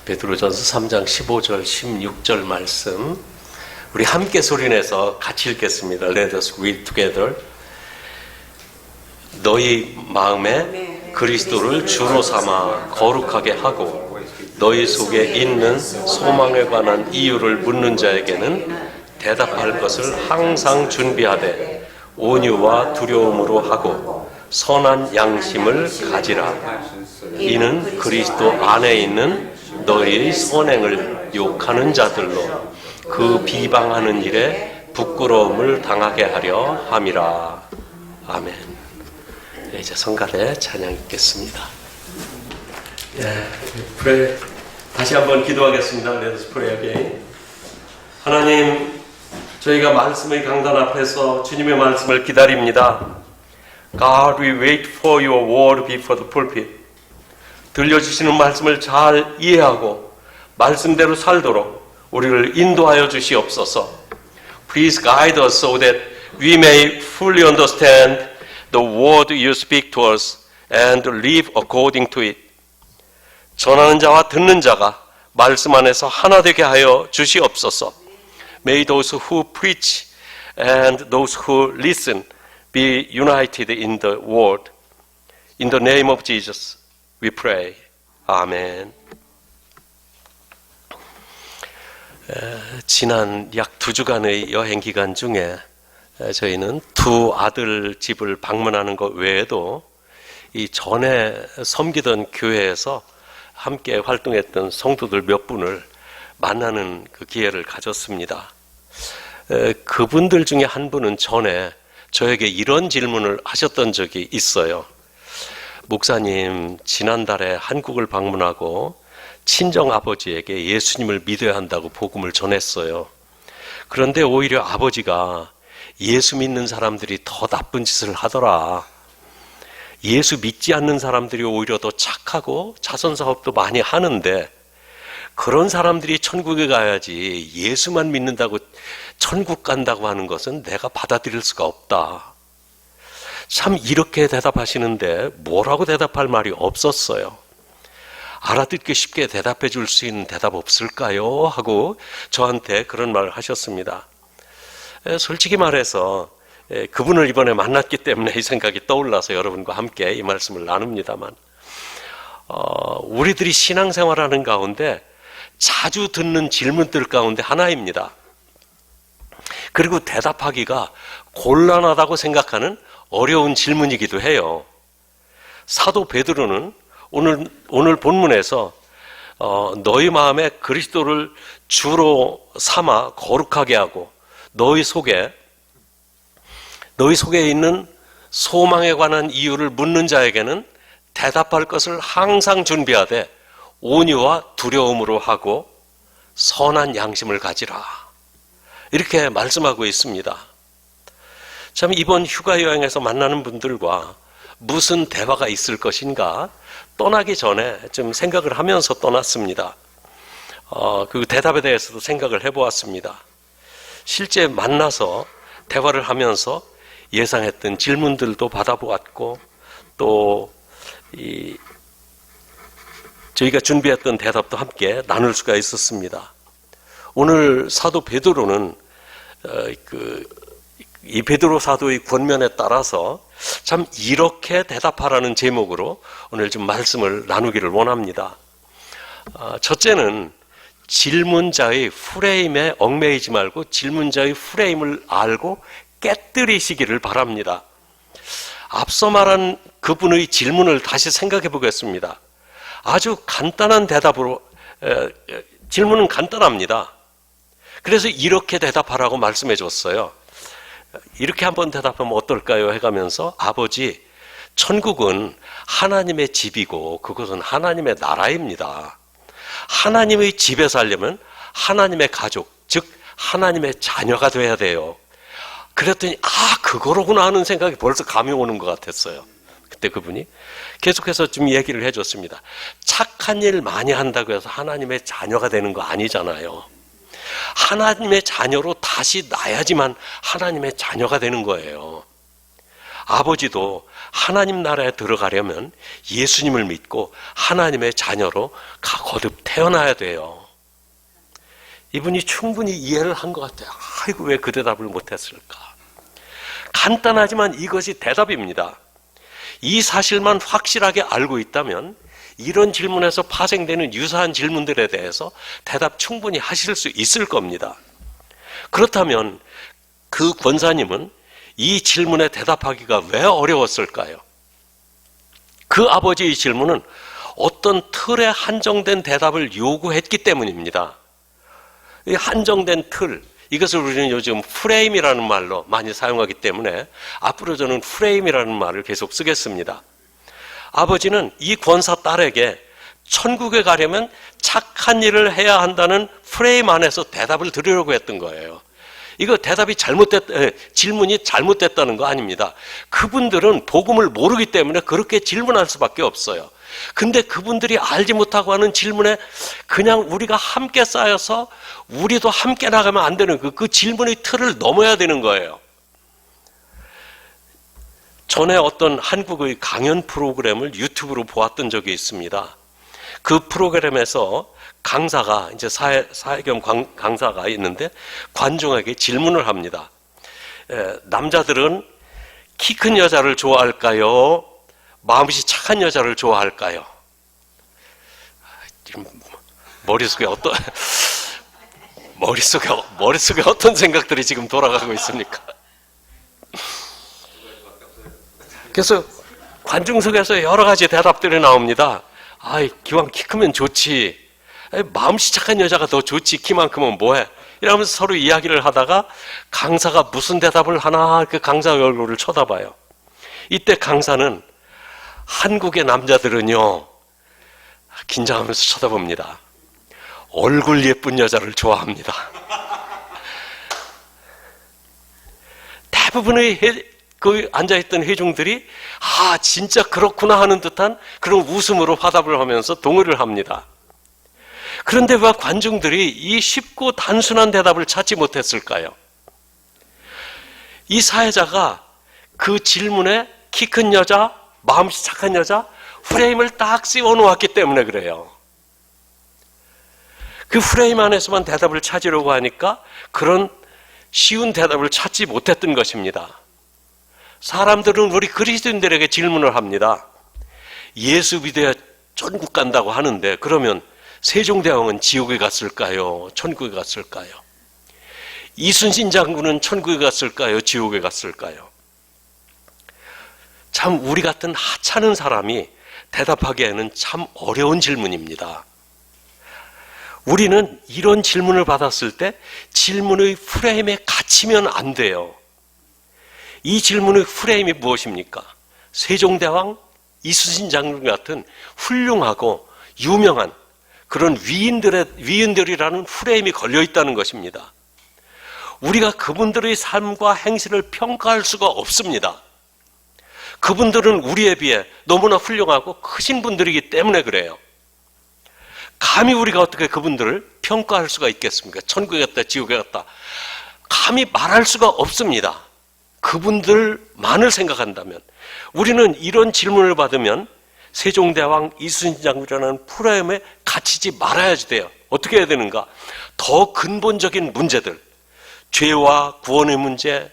베드로전서 3장 15절 16절 말씀 우리 함께 소리내서 같이 읽겠습니다. Let us read together. 너희 마음에 그리스도를 주로 삼아 거룩하게 하고 너희 속에 있는 소망에 관한 이유를 묻는 자에게는 대답할 것을 항상 준비하되 온유와 두려움으로 하고 선한 양심을 가지라. 이는 그리스도 안에 있는 너희의 선행을 욕하는 자들로 그 비방하는 일에 부끄러움을 당하게 하려 함이라. 아멘. 이제 성가대 찬양 읽겠습니다. 다시 한번 기도하겠습니다. Let us pray again. 하나님, 저희가 말씀의 강단 앞에서 주님의 말씀을 기다립니다. God, we wait for your word before the pulpit. 들려주시는 말씀을 잘 이해하고 말씀대로 살도록 우리를 인도하여 주시옵소서. Please guide us so that we may fully understand the word you speak to us and live according to it. 전하는 자와 듣는 자가 말씀 안에서 하나 되게 하여 주시옵소서. May those who preach and those who listen be united in the word. In the name of Jesus, we pray. 아멘. 지난 약 2주간의 여행 기간 중에 저희는 두 아들 집을 방문하는 것 외에도 이 전에 섬기던 교회에서 함께 활동했던 성도들 몇 분을 만나는 그 기회를 가졌습니다. 그분들 중에 한 분은 전에 저에게 이런 질문을 하셨던 적이 있어요. 목사님, 지난달에 한국을 방문하고 친정 아버지에게 예수님을 믿어야 한다고 복음을 전했어요. 그런데 오히려 아버지가 예수 믿는 사람들이 더 나쁜 짓을 하더라. 예수 믿지 않는 사람들이 오히려 더 착하고 자선사업도 많이 하는데 그런 사람들이 천국에 가야지 예수만 믿는다고 천국 간다고 하는 것은 내가 받아들일 수가 없다. 참 이렇게 대답하시는데 뭐라고 대답할 말이 없었어요. 알아듣기 쉽게 대답해 줄 수 있는 대답 없을까요? 하고 저한테 그런 말을 하셨습니다. 솔직히 말해서 그분을 이번에 만났기 때문에 이 생각이 떠올라서 여러분과 함께 이 말씀을 나눕니다만 우리들이 신앙생활하는 가운데 자주 듣는 질문들 가운데 하나입니다. 그리고 대답하기가 곤란하다고 생각하는 어려운 질문이기도 해요. 사도 베드로는 오늘 본문에서 너희 마음에 그리스도를 주로 삼아 거룩하게 하고 너희 속에 있는 소망에 관한 이유를 묻는 자에게는 대답할 것을 항상 준비하되 온유와 두려움으로 하고 선한 양심을 가지라. 이렇게 말씀하고 있습니다. 참 이번 휴가 여행에서 만나는 분들과 무슨 대화가 있을 것인가 떠나기 전에 좀 생각을 하면서 떠났습니다. 그 대답에 대해서도 생각을 해보았습니다. 실제 만나서 대화를 하면서 예상했던 질문들도 받아보았고 또 저희가 준비했던 대답도 함께 나눌 수가 있었습니다. 오늘 사도 베드로는 이 베드로 사도의 권면에 따라서 참 이렇게 대답하라는 제목으로 오늘 좀 말씀을 나누기를 원합니다. 첫째는 질문자의 프레임에 얽매이지 말고 질문자의 프레임을 알고 깨뜨리시기를 바랍니다. 앞서 말한 그분의 질문을 다시 생각해 보겠습니다. 아주 간단한 대답으로 질문은 간단합니다. 그래서 이렇게 대답하라고 말씀해 줬어요. 이렇게 한번 대답하면 어떨까요? 해가면서 아버지, 천국은 하나님의 집이고 그것은 하나님의 나라입니다. 하나님의 집에 살려면 하나님의 가족, 즉 하나님의 자녀가 돼야 돼요. 그랬더니 그거로구나 하는 생각이 벌써 감이 오는 것 같았어요. 그때 그분이 계속해서 좀 얘기를 해줬습니다. 착한 일 많이 한다고 해서 하나님의 자녀가 되는 거 아니잖아요. 하나님의 자녀로 다시 나야지만 하나님의 자녀가 되는 거예요. 아버지도 하나님 나라에 들어가려면 예수님을 믿고 하나님의 자녀로 거듭 태어나야 돼요. 이분이 충분히 이해를 한 것 같아요. 아이고, 왜 그 대답을 못했을까? 간단하지만 이것이 대답입니다. 이 사실만 확실하게 알고 있다면 이런 질문에서 파생되는 유사한 질문들에 대해서 대답 충분히 하실 수 있을 겁니다. 그렇다면 그 권사님은 이 질문에 대답하기가 왜 어려웠을까요? 그 아버지의 질문은 어떤 틀에 한정된 대답을 요구했기 때문입니다. 이 한정된 틀, 이것을 우리는 요즘 프레임이라는 말로 많이 사용하기 때문에 앞으로 저는 프레임이라는 말을 계속 쓰겠습니다. 아버지는 이 권사 딸에게 천국에 가려면 착한 일을 해야 한다는 프레임 안에서 대답을 드리려고 했던 거예요. 이거 대답이 질문이 잘못됐다는 거 아닙니다. 그분들은 복음을 모르기 때문에 그렇게 질문할 수밖에 없어요. 근데 그분들이 알지 못하고 하는 질문에 그냥 우리가 함께 쌓여서 우리도 함께 나가면 안 되는 그 질문의 틀을 넘어야 되는 거예요. 전에 어떤 한국의 강연 프로그램을 유튜브로 보았던 적이 있습니다. 그 프로그램에서 강사가, 이제 사회겸 강사가 있는데 관중에게 질문을 합니다. 남자들은 키 큰 여자를 좋아할까요? 마음이 착한 여자를 좋아할까요? 지금 머릿속에 어떤 생각들이 지금 돌아가고 있습니까? 그래서 관중 속에서 여러 가지 대답들이 나옵니다. 기왕 키 크면 좋지. 마음씨 착한 여자가 더 좋지. 키만 크면 뭐해? 이러면서 서로 이야기를 하다가 강사가 무슨 대답을 하나 그 강사 얼굴을 쳐다봐요. 이때 강사는 한국의 남자들은요, 긴장하면서 쳐다봅니다. 얼굴 예쁜 여자를 좋아합니다. 대부분의 그 앉아있던 회중들이 진짜 그렇구나 하는 듯한 그런 웃음으로 화답을 하면서 동의를 합니다. 그런데 왜 관중들이 이 쉽고 단순한 대답을 찾지 못했을까요? 이 사회자가 그 질문에 키 큰 여자, 마음씨 착한 여자 프레임을 딱 씌워 놓았기 때문에 그래요. 그 프레임 안에서만 대답을 찾으려고 하니까 그런 쉬운 대답을 찾지 못했던 것입니다. 사람들은 우리 그리스도인들에게 질문을 합니다. 예수 믿어야 천국 간다고 하는데 그러면 세종대왕은 지옥에 갔을까요? 천국에 갔을까요? 이순신 장군은 천국에 갔을까요? 지옥에 갔을까요? 참 우리 같은 하찮은 사람이 대답하기에는 참 어려운 질문입니다. 우리는 이런 질문을 받았을 때 질문의 프레임에 갇히면 안 돼요. 이 질문의 프레임이 무엇입니까? 세종대왕, 이순신 장군 같은 훌륭하고 유명한 그런 위인들이라는 프레임이 걸려 있다는 것입니다. 우리가 그분들의 삶과 행실을 평가할 수가 없습니다. 그분들은 우리에 비해 너무나 훌륭하고 크신 분들이기 때문에 그래요. 감히 우리가 어떻게 그분들을 평가할 수가 있겠습니까? 천국에 갔다, 지옥에 갔다. 감히 말할 수가 없습니다. 그분들만을 생각한다면. 우리는 이런 질문을 받으면 세종대왕, 이순신 장군이라는 프레임에 갇히지 말아야 돼요. 어떻게 해야 되는가? 더 근본적인 문제들, 죄와 구원의 문제,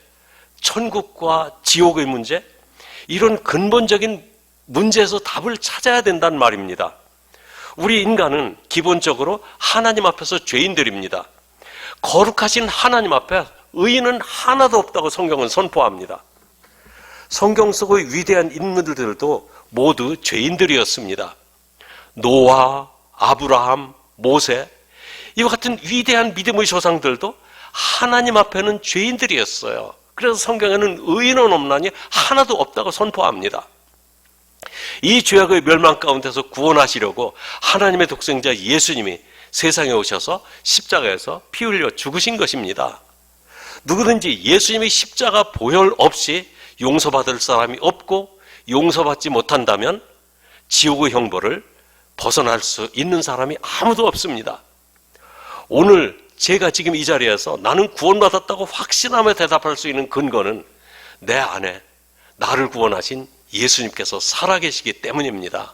천국과 지옥의 문제, 이런 근본적인 문제에서 답을 찾아야 된다는 말입니다. 우리 인간은 기본적으로 하나님 앞에서 죄인들입니다. 거룩하신 하나님 앞에 의인은 하나도 없다고 성경은 선포합니다. 성경 속의 위대한 인물들도 모두 죄인들이었습니다. 노아, 아브라함, 모세, 이와 같은 위대한 믿음의 조상들도 하나님 앞에는 죄인들이었어요. 그래서 성경에는 의인은 없나니 하나도 없다고 선포합니다. 이 죄악의 멸망 가운데서 구원하시려고 하나님의 독생자 예수님이 세상에 오셔서 십자가에서 피 흘려 죽으신 것입니다. 누구든지 예수님의 십자가 보혈 없이 용서받을 사람이 없고 용서받지 못한다면 지옥의 형벌을 벗어날 수 있는 사람이 아무도 없습니다. 오늘 제가 지금 이 자리에서 나는 구원받았다고 확신하며 대답할 수 있는 근거는 내 안에 나를 구원하신 예수님께서 살아계시기 때문입니다.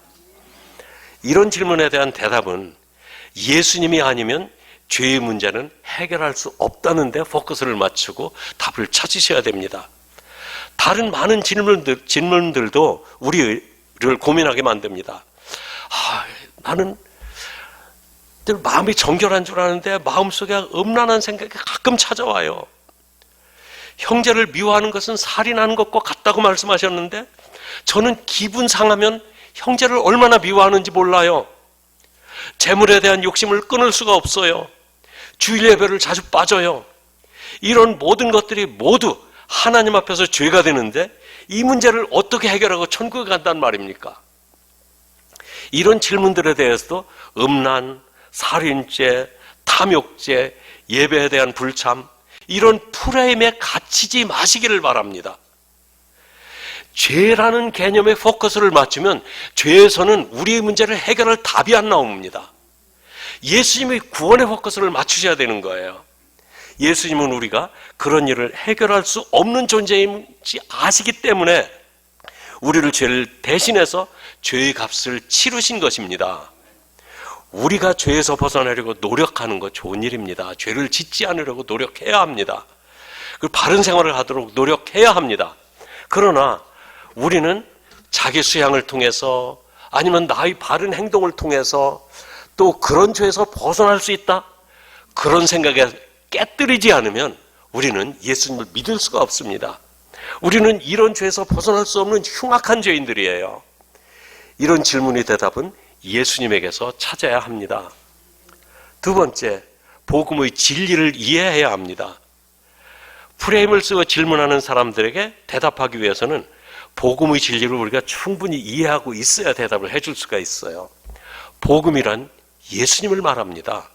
이런 질문에 대한 대답은 예수님이 아니면 죄의 문제는 해결할 수 없다는 데 포커스를 맞추고 답을 찾으셔야 됩니다. 다른 많은 질문들도 우리를 고민하게 만듭니다. 나는 늘 마음이 정결한 줄 아는데 마음속에 음란한 생각이 가끔 찾아와요. 형제를 미워하는 것은 살인하는 것과 같다고 말씀하셨는데 저는 기분 상하면 형제를 얼마나 미워하는지 몰라요. 재물에 대한 욕심을 끊을 수가 없어요. 주일 예배를 자주 빠져요. 이런 모든 것들이 모두 하나님 앞에서 죄가 되는데 이 문제를 어떻게 해결하고 천국에 간단 말입니까? 이런 질문들에 대해서도 음란, 살인죄, 탐욕죄, 예배에 대한 불참, 이런 프레임에 갇히지 마시기를 바랍니다. 죄라는 개념에 포커스를 맞추면 죄에서는 우리의 문제를 해결할 답이 안 나옵니다. 예수님의 구원의 포커스를 맞추셔야 되는 거예요. 예수님은 우리가 그런 일을 해결할 수 없는 존재인지 아시기 때문에 우리를 죄를 대신해서 죄의 값을 치르신 것입니다. 우리가 죄에서 벗어나려고 노력하는 거 좋은 일입니다. 죄를 짓지 않으려고 노력해야 합니다. 그리고 바른 생활을 하도록 노력해야 합니다. 그러나 우리는 자기 수양을 통해서 아니면 나의 바른 행동을 통해서 또 그런 죄에서 벗어날 수 있다? 그런 생각에 깨뜨리지 않으면 우리는 예수님을 믿을 수가 없습니다. 우리는 이런 죄에서 벗어날 수 없는 흉악한 죄인들이에요. 이런 질문의 대답은 예수님에게서 찾아야 합니다. 두 번째, 복음의 진리를 이해해야 합니다. 프레임을 쓰고 질문하는 사람들에게 대답하기 위해서는 복음의 진리를 우리가 충분히 이해하고 있어야 대답을 해줄 수가 있어요. 복음이란 예수님을 말합니다.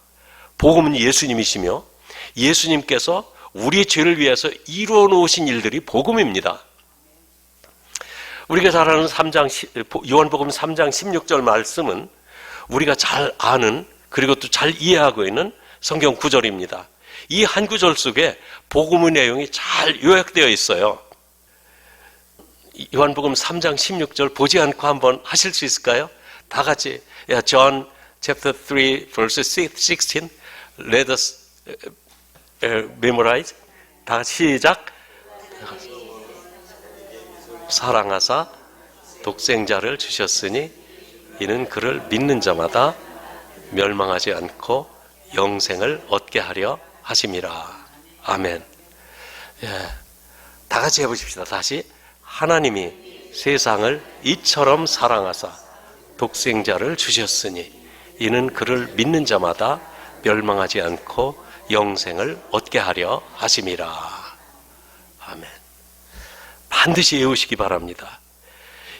복음은 예수님이시며 예수님께서 우리의 죄를 위해서 이루어 놓으신 일들이 복음입니다. 우리가 잘 아는 요한복음 3장 16절 말씀은 우리가 잘 아는 그리고 또 잘 이해하고 있는 성경 구절입니다. 이 한 구절 속에 복음의 내용이 잘 요약되어 있어요. 요한복음 3장 16절 보지 않고 한번 하실 수 있을까요? 다 같이 John chapter 3 verse 16 Let us memorize. 다 같이 시작. 사랑하사 독생자를 주셨으니 이는 그를 믿는 자마다 멸망하지 않고 영생을 얻게 하려 하심이라. 아멘. 다 같이 해보십시다. 다시. 하나님이 세상을 이처럼 사랑하사 독생자를 주셨으니 이는 그를 믿는 자마다 멸망하지 않고 영생을 얻게 하려 하심이라. 아멘. 반드시 외우시기 바랍니다.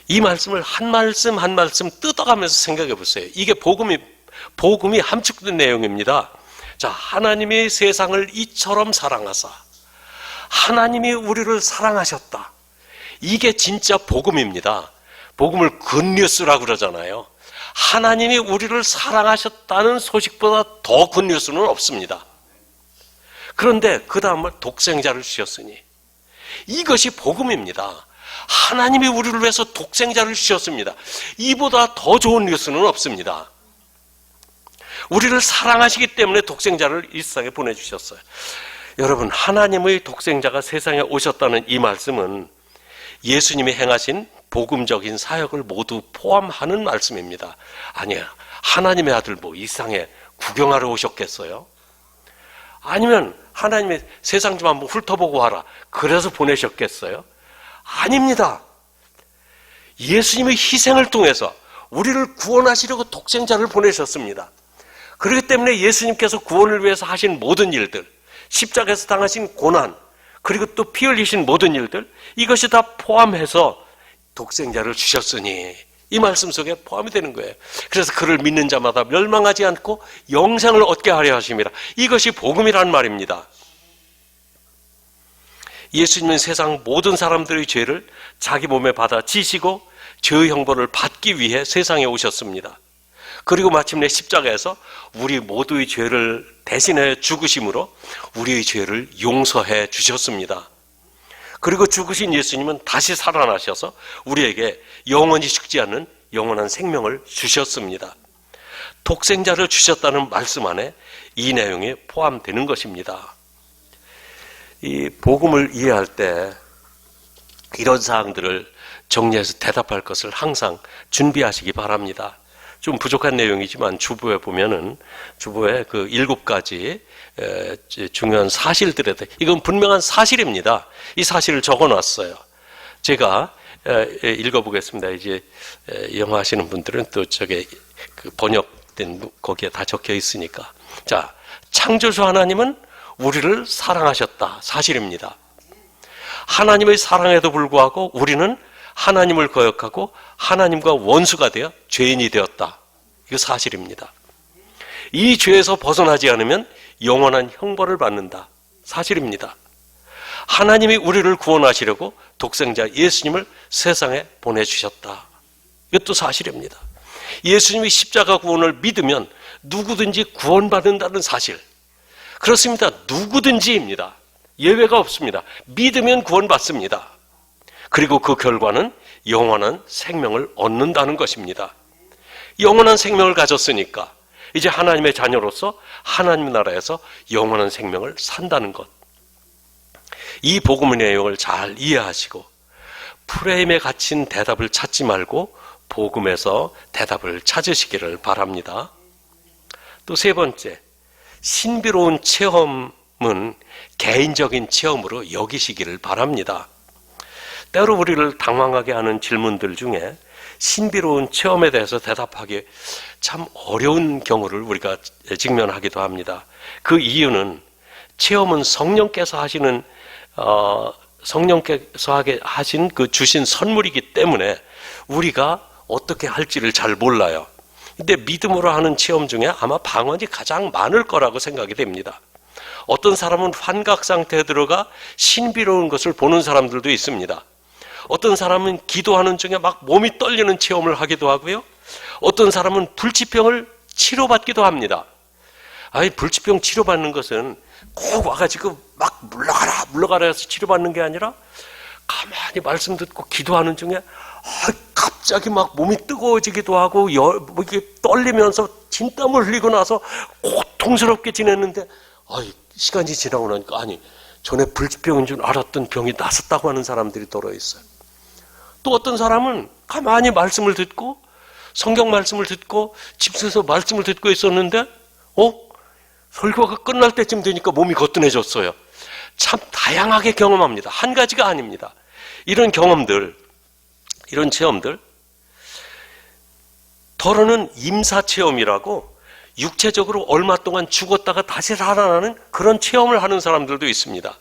이 말씀을 한 말씀 한 말씀 뜯어가면서 생각해 보세요. 이게 복음이 함축된 내용입니다. 자, 하나님이 세상을 이처럼 사랑하사 하나님이 우리를 사랑하셨다. 이게 진짜 복음입니다. 복음을 굿뉴스라고 그러잖아요. 하나님이 우리를 사랑하셨다는 소식보다 더 굿뉴스는 없습니다. 그런데 그 다음에 독생자를 주셨으니 이것이 복음입니다. 하나님이 우리를 위해서 독생자를 주셨습니다. 이보다 더 좋은 뉴스는 없습니다. 우리를 사랑하시기 때문에 독생자를 이 세상에 보내주셨어요. 여러분, 하나님의 독생자가 세상에 오셨다는 이 말씀은 예수님이 행하신 복음적인 사역을 모두 포함하는 말씀입니다. 아니야, 하나님의 아들 이 세상에 구경하러 오셨겠어요? 아니면 하나님의 세상 좀 한번 훑어보고 와라, 그래서 보내셨겠어요? 아닙니다. 예수님의 희생을 통해서 우리를 구원하시려고 독생자를 보내셨습니다. 그렇기 때문에 예수님께서 구원을 위해서 하신 모든 일들, 십자가에서 당하신 고난, 그리고 또 피 흘리신 모든 일들, 이것이 다 포함해서 독생자를 주셨으니 이 말씀 속에 포함이 되는 거예요. 그래서 그를 믿는 자마다 멸망하지 않고 영생을 얻게 하려 하심이라. 이것이 복음이란 말입니다. 예수님은 세상 모든 사람들의 죄를 자기 몸에 받아 지시고 죄의 형벌을 받기 위해 세상에 오셨습니다. 그리고 마침내 십자가에서 우리 모두의 죄를 대신해 죽으심으로 우리의 죄를 용서해 주셨습니다. 그리고 죽으신 예수님은 다시 살아나셔서 우리에게 영원히 죽지 않는 영원한 생명을 주셨습니다. 독생자를 주셨다는 말씀 안에 이 내용이 포함되는 것입니다. 이 복음을 이해할 때 이런 사항들을 정리해서 대답할 것을 항상 준비하시기 바랍니다. 좀 부족한 내용이지만 주보에 보면은 주보에 그 7가지 중요한 사실들에 대해 이건 분명한 사실입니다. 이 사실을 적어놨어요. 제가 읽어보겠습니다. 이제 영어 하시는 분들은 또 저게 그 번역된 거기에 다 적혀 있으니까. 자, 창조주 하나님은 우리를 사랑하셨다. 사실입니다. 하나님의 사랑에도 불구하고 우리는 하나님을 거역하고 하나님과 원수가 되어 죄인이 되었다. 이거 사실입니다. 이 죄에서 벗어나지 않으면 영원한 형벌을 받는다. 사실입니다. 하나님이 우리를 구원하시려고 독생자 예수님을 세상에 보내주셨다. 이것도 사실입니다. 예수님이 십자가 구원을 믿으면 누구든지 구원받는다는 사실. 그렇습니다. 누구든지입니다. 예외가 없습니다. 믿으면 구원받습니다. 그리고 그 결과는 영원한 생명을 얻는다는 것입니다. 영원한 생명을 가졌으니까 이제 하나님의 자녀로서 하나님 나라에서 영원한 생명을 산다는 것. 이 복음의 내용을 잘 이해하시고 프레임에 갇힌 대답을 찾지 말고 복음에서 대답을 찾으시기를 바랍니다. 또 세 번째, 신비로운 체험은 개인적인 체험으로 여기시기를 바랍니다. 때로 우리를 당황하게 하는 질문들 중에 신비로운 체험에 대해서 대답하기 참 어려운 경우를 우리가 직면하기도 합니다. 그 이유는 체험은 성령께서 하시는 성령께서 하신 그 주신 선물이기 때문에 우리가 어떻게 할지를 잘 몰라요. 근데 믿음으로 하는 체험 중에 아마 방언이 가장 많을 거라고 생각이 됩니다. 어떤 사람은 환각 상태에 들어가 신비로운 것을 보는 사람들도 있습니다. 어떤 사람은 기도하는 중에 막 몸이 떨리는 체험을 하기도 하고요. 어떤 사람은 불치병을 치료받기도 합니다. 아니, 불치병 치료받는 것은 꼭 와가지고 막 물러가라 해서 치료받는 게 아니라 가만히 말씀 듣고 기도하는 중에 갑자기 막 몸이 뜨거워지기도 하고 이렇게 떨리면서 진땀을 흘리고 나서 고통스럽게 지냈는데 시간이 지나고 나니까 전에 불치병인 줄 알았던 병이 났었다고 하는 사람들이 더러 있어요. 또 어떤 사람은 가만히 말씀을 듣고 성경 말씀을 듣고 집에서 말씀을 듣고 있었는데 설교가 끝날 때쯤 되니까 몸이 거뜬해졌어요. 참 다양하게 경험합니다. 한 가지가 아닙니다. 이런 경험들, 이런 체험들, 더러는 임사체험이라고 육체적으로 얼마 동안 죽었다가 다시 살아나는 그런 체험을 하는 사람들도 있습니다.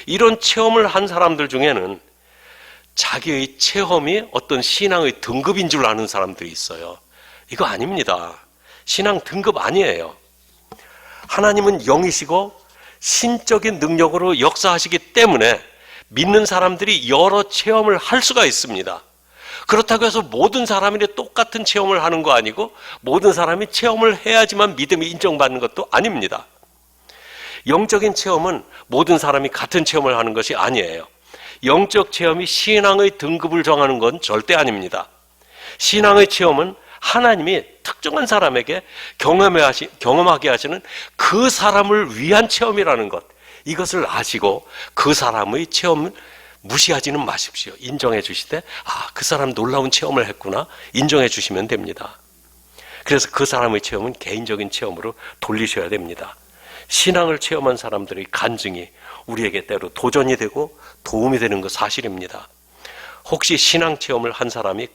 이런 체험을 한 사람들 중에는 자기의 체험이 어떤 신앙의 등급인 줄 아는 사람들이 있어요. 이거 아닙니다. 신앙 등급 아니에요. 하나님은 영이시고 신적인 능력으로 역사하시기 때문에 믿는 사람들이 여러 체험을 할 수가 있습니다. 그렇다고 해서 모든 사람이 똑같은 체험을 하는 거 아니고 모든 사람이 체험을 해야지만 믿음이 인정받는 것도 아닙니다. 영적인 체험은 모든 사람이 같은 체험을 하는 것이 아니에요. 영적 체험이 신앙의 등급을 정하는 건 절대 아닙니다. 신앙의 체험은 하나님이 특정한 사람에게 경험하게 하시는 그 사람을 위한 체험이라는 것, 이것을 아시고 그 사람의 체험을 무시하지는 마십시오. 인정해 주시되 그 사람 놀라운 체험을 했구나 인정해 주시면 됩니다. 그래서 그 사람의 체험은 개인적인 체험으로 돌리셔야 됩니다. 신앙을 체험한 사람들의 간증이 우리에게 때로 도전이 되고 도움이 되는 것 사실입니다. 혹시 신앙 체험을 한 사람이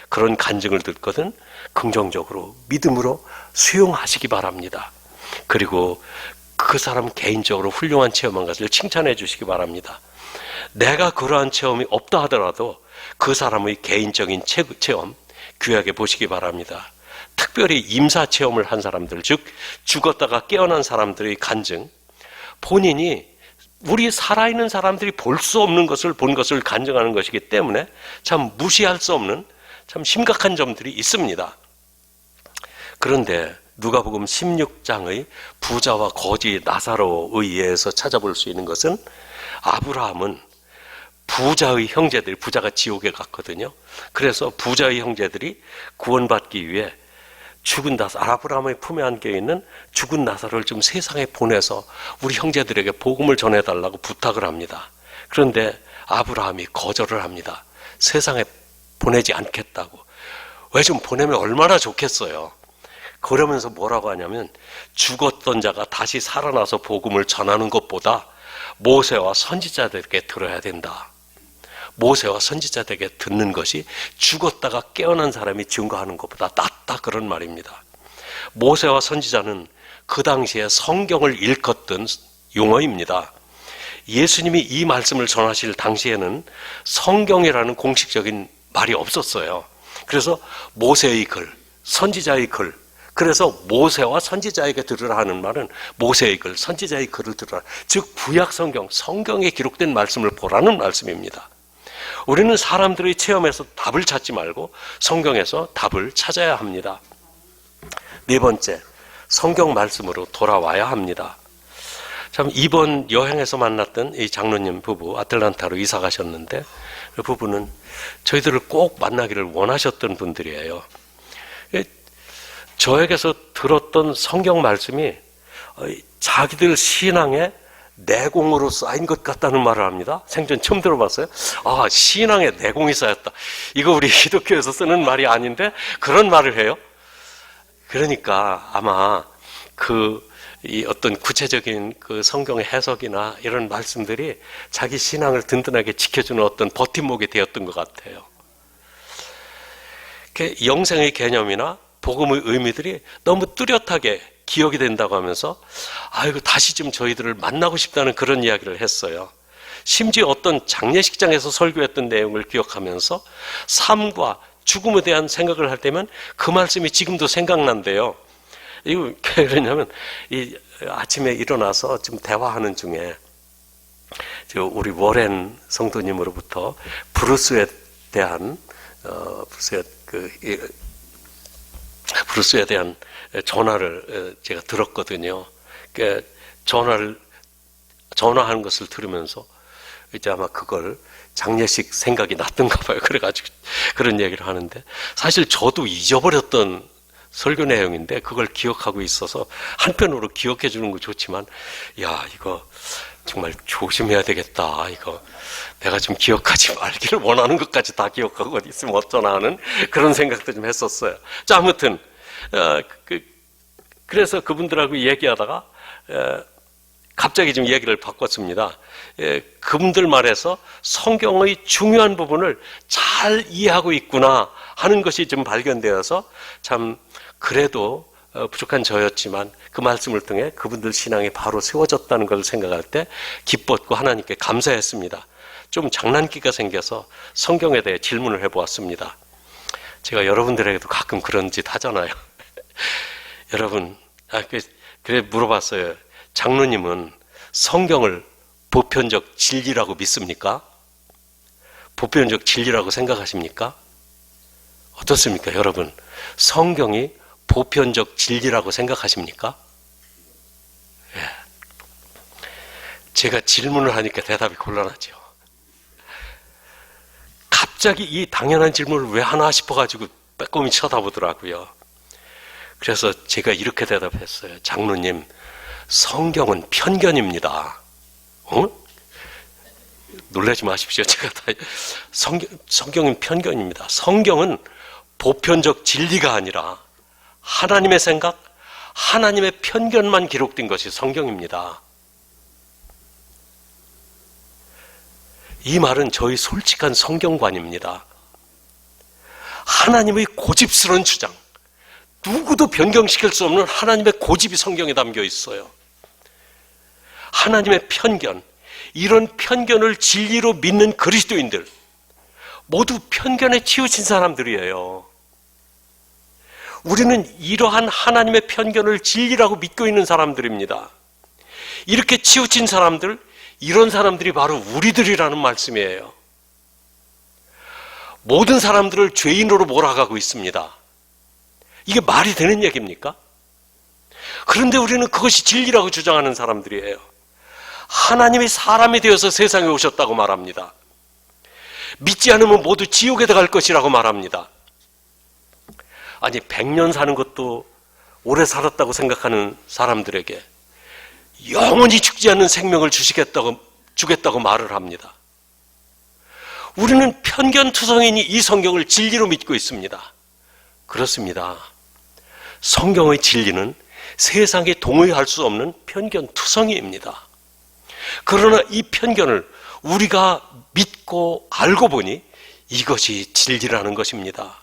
그런 간증을 듣거든 긍정적으로 믿음으로 수용하시기 바랍니다. 그리고 그 사람 개인적으로 훌륭한 체험한 것을 칭찬해 주시기 바랍니다. 내가 그러한 체험이 없다 하더라도 그 사람의 개인적인 체험 귀하게 보시기 바랍니다. 특별히 임사 체험을 한 사람들, 즉 죽었다가 깨어난 사람들의 간증, 본인이 우리 살아있는 사람들이 볼 수 없는 것을 본 것을 간증하는 것이기 때문에 참 무시할 수 없는 참 심각한 점들이 있습니다. 그런데 누가복음 16장의 부자와 거지 나사로에 의해서 찾아볼 수 있는 것은 아브라함은 부자의 형제들이, 부자가 지옥에 갔거든요. 그래서 부자의 형제들이 구원받기 위해 죽은 나사로, 아브라함의 품에 안겨 있는 죽은 나사로를 좀 세상에 보내서 우리 형제들에게 복음을 전해달라고 부탁을 합니다. 그런데 아브라함이 거절을 합니다. 세상에 보내지 않겠다고. 왜 좀 보내면 얼마나 좋겠어요. 그러면서 뭐라고 하냐면, 죽었던 자가 다시 살아나서 복음을 전하는 것보다 모세와 선지자들에게 들어야 된다. 모세와 선지자들에게 듣는 것이 죽었다가 깨어난 사람이 증거하는 것보다 낫다, 그런 말입니다. 모세와 선지자는 그 당시에 성경을 일컫던 용어입니다. 예수님이 이 말씀을 전하실 당시에는 성경이라는 공식적인 말이 없었어요. 그래서 모세의 글, 선지자의 글, 그래서 모세와 선지자에게 들으라 하는 말은 모세의 글, 선지자의 글을 들으라. 즉 구약 성경, 성경에 기록된 말씀을 보라는 말씀입니다. 우리는 사람들의 체험에서 답을 찾지 말고 성경에서 답을 찾아야 합니다. 네 번째, 성경 말씀으로 돌아와야 합니다. 참, 이번 여행에서 만났던 이 장로님 부부, 아틀란타로 이사 가셨는데, 그 부부는 저희들을 꼭 만나기를 원하셨던 분들이에요. 저에게서 들었던 성경 말씀이 자기들 신앙의 내공으로 쌓인 것 같다는 말을 합니다. 생전 처음 들어봤어요. 아, 신앙에 내공이 쌓였다. 이거 우리 기독교에서 쓰는 말이 아닌데 그런 말을 해요. 그러니까 아마 이 어떤 구체적인 그 성경의 해석이나 이런 말씀들이 자기 신앙을 든든하게 지켜주는 어떤 버팀목이 되었던 것 같아요. 영생의 개념이나 복음의 의미들이 너무 뚜렷하게 기억이 된다고 하면서 아이고, 다시 좀 저희들을 만나고 싶다는 그런 이야기를 했어요. 심지어 어떤 장례식장에서 설교했던 내용을 기억하면서 삶과 죽음에 대한 생각을 할 때면 그 말씀이 지금도 생각난대요. 이거 왜 그러냐면, 이 아침에 일어나서 좀 대화하는 중에 우리 워렌 성도님으로부터 브루스에 대한 브루스에 대한 전화를 제가 들었거든요. 전화하는 것을 들으면서 이제 아마 그걸 장례식 생각이 났던가 봐요. 그래가지고 그런 얘기를 하는데, 사실 저도 잊어버렸던 설교 내용인데 그걸 기억하고 있어서 한편으로 기억해 주는 거 좋지만, 야, 이거 정말 조심해야 되겠다. 이거 내가 좀 기억하지 말기를 원하는 것까지 다 기억하고 어디 있으면 어쩌나 하는 그런 생각도 좀 했었어요. 자, 아무튼 그래서 그분들하고 얘기하다가 갑자기 좀 얘기를 바꿨습니다. 그분들 말에서 성경의 중요한 부분을 잘 이해하고 있구나 하는 것이 좀 발견되어서, 참 그래도 부족한 저였지만 그 말씀을 통해 그분들 신앙이 바로 세워졌다는 걸 생각할 때 기뻤고 하나님께 감사했습니다. 좀 장난기가 생겨서 성경에 대해 질문을 해보았습니다. 제가 여러분들에게도 가끔 그런 짓 하잖아요. 여러분, 그래 물어봤어요. 장로님은 성경을 보편적 진리라고 믿습니까? 보편적 진리라고 생각하십니까? 어떻습니까, 여러분? 성경이 보편적 진리라고 생각하십니까? 예. 제가 질문을 하니까 대답이 곤란하죠. 갑자기 이 당연한 질문을 왜 하나 싶어가지고 빼꼼히 쳐다보더라고요. 그래서 제가 이렇게 대답했어요. 장로님, 성경은 편견입니다. 놀라지 마십시오. 제가 다 성경은 편견입니다. 성경은 보편적 진리가 아니라 하나님의 생각, 하나님의 편견만 기록된 것이 성경입니다. 이 말은 저희 솔직한 성경관입니다. 하나님의 고집스러운 주장, 누구도 변경시킬 수 없는 하나님의 고집이 성경에 담겨 있어요. 하나님의 편견, 이런 편견을 진리로 믿는 그리스도인들 모두 편견에 치우친 사람들이에요. 우리는 이러한 하나님의 편견을 진리라고 믿고 있는 사람들입니다. 이렇게 치우친 사람들, 이런 사람들이 바로 우리들이라는 말씀이에요. 모든 사람들을 죄인으로 몰아가고 있습니다. 이게 말이 되는 얘기입니까? 그런데 우리는 그것이 진리라고 주장하는 사람들이에요. 하나님이 사람이 되어서 세상에 오셨다고 말합니다. 믿지 않으면 모두 지옥에 들어갈 것이라고 말합니다. 아니 100년 사는 것도 오래 살았다고 생각하는 사람들에게 영원히 죽지 않는 생명을 주겠다고 말을 합니다. 우리는 편견투성이니 이 성경을 진리로 믿고 있습니다. 그렇습니다. 성경의 진리는 세상에 동의할 수 없는 편견투성이입니다. 그러나 이 편견을 우리가 믿고 알고 보니 이것이 진리라는 것입니다.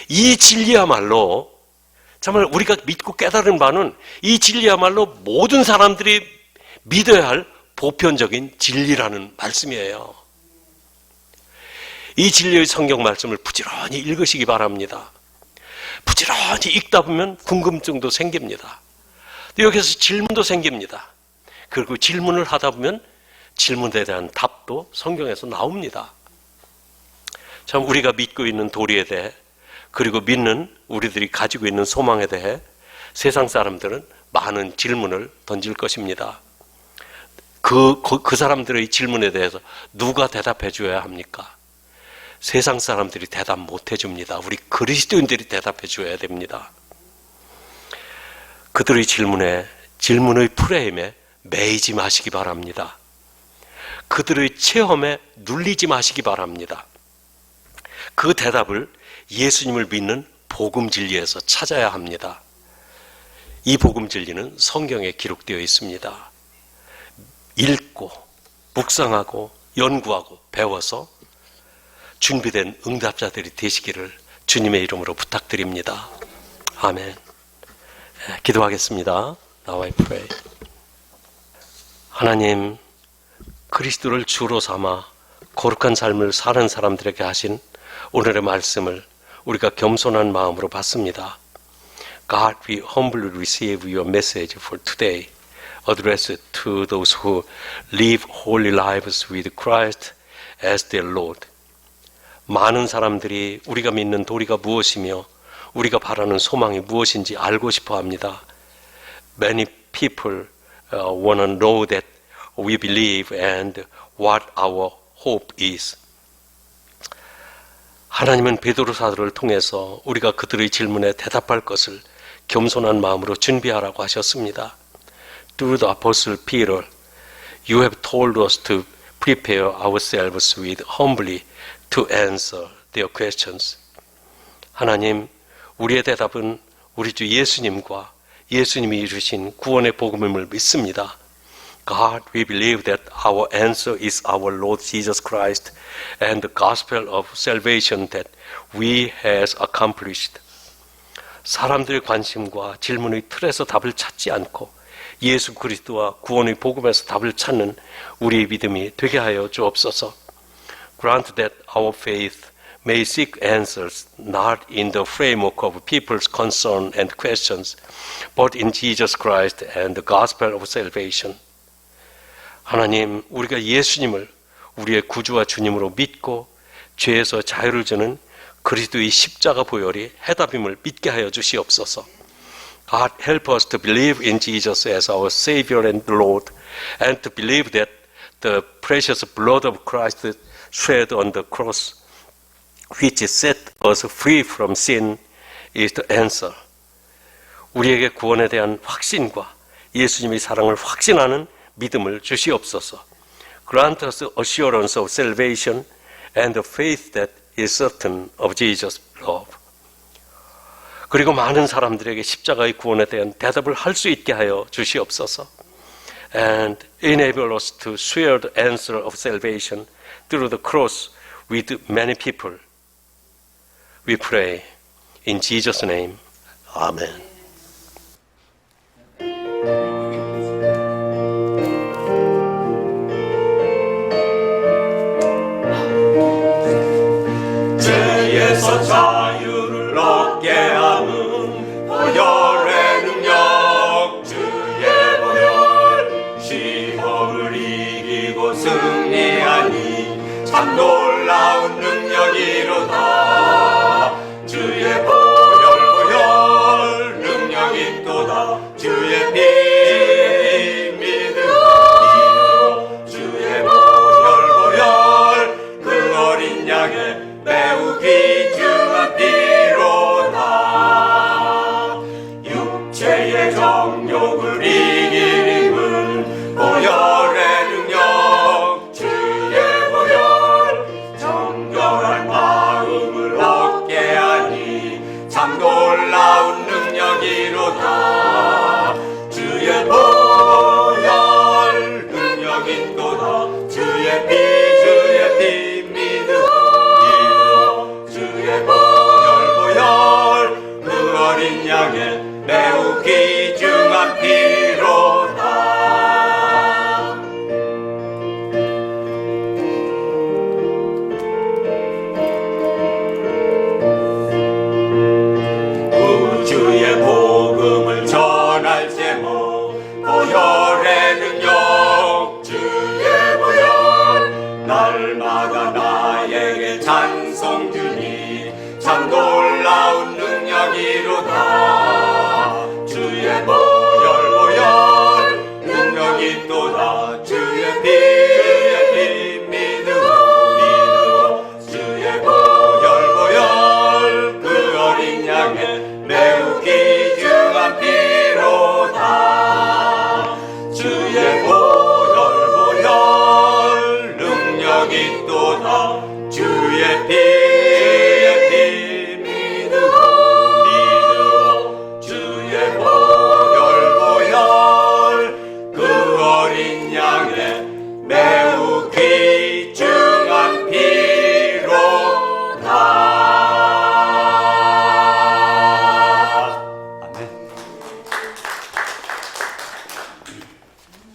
이 진리야말로 정말 우리가 믿고 깨달은 바는 이 진리야말로 모든 사람들이 믿어야 할 보편적인 진리라는 말씀이에요. 이 진리의 성경 말씀을 부지런히 읽으시기 바랍니다. 부지런히 읽다 보면 궁금증도 생깁니다. 여기서 질문도 생깁니다. 그리고 질문을 하다 보면 질문에 대한 답도 성경에서 나옵니다. 참 우리가 믿고 있는 도리에 대해 그리고 믿는 우리들이 가지고 있는 소망에 대해 세상 사람들은 많은 질문을 던질 것입니다. 그 사람들의 질문에 대해서 누가 대답해 줘야 합니까? 세상 사람들이 대답 못 해줍니다. 우리 그리스도인들이 대답해 줘야 됩니다. 그들의 질문의 프레임에 매이지 마시기 바랍니다. 그들의 체험에 눌리지 마시기 바랍니다. 그 대답을 예수님을 믿는 복음 진리에서 찾아야 합니다. 이 복음 진리는 성경에 기록되어 있습니다. 읽고 묵상하고 연구하고 배워서 준비된 응답자들이 되시기를 주님의 이름으로 부탁드립니다. 아멘. 기도하겠습니다. Now I pray. 하나님, 그리스도를 주로 삼아 거룩한 삶을 사는 사람들에게 하신 오늘의 말씀을 우리가 겸손한 마음으로 받습니다. God, we humbly receive your message for today, addressed to those who live holy lives with Christ as their Lord. 많은 사람들이 우리가 믿는 도리가 무엇이며 우리가 바라는 소망이 무엇인지 알고 싶어 합니다. Many people want to know that we believe and what our hope is. 하나님은 베드로 사도를 통해서 우리가 그들의 질문에 대답할 것을 겸손한 마음으로 준비하라고 하셨습니다. Through the Apostle Peter, you have told us to prepare ourselves with humbly to answer their questions. 하나님, 우리의 대답은 우리 주 예수님과 예수님이 이루신 구원의 복음임을 믿습니다. God, we believe that our answer is our Lord Jesus Christ and the gospel of salvation that we has accomplished. 사람들의 관심과 질문의 틀에서 답을 찾지 않고 예수 그리스도와 구원의 복음에서 답을 찾는 우리의 믿음이 되게 하여 주옵소서. Grant that our faith may seek answers not in the framework of people's concern and questions, but in Jesus Christ and the gospel of salvation. 하나님, 우리가 예수님을 우리의 구주와 주님으로 믿고 죄에서 자유를 주는 그리스도의 십자가 보혈이 해답임을 믿게 하여 주시옵소서. God, help us to believe in Jesus as our Savior and Lord, and to believe that the precious blood of Christ shed on the cross, which set us free from sin, is the answer. 우리에게 구원에 대한 확신과 예수님의 사랑을 확신하는 믿음을 주시옵소서. Grant us assurance of salvation and the faith that is certain of Jesus' love. 그리고 많은 사람들에게 십자가의 구원에 대한 대답을 할 수 있게 하여 주시옵소서. And enable us to share the answer of salvation through the cross with many people. We pray in Jesus' name. Amen.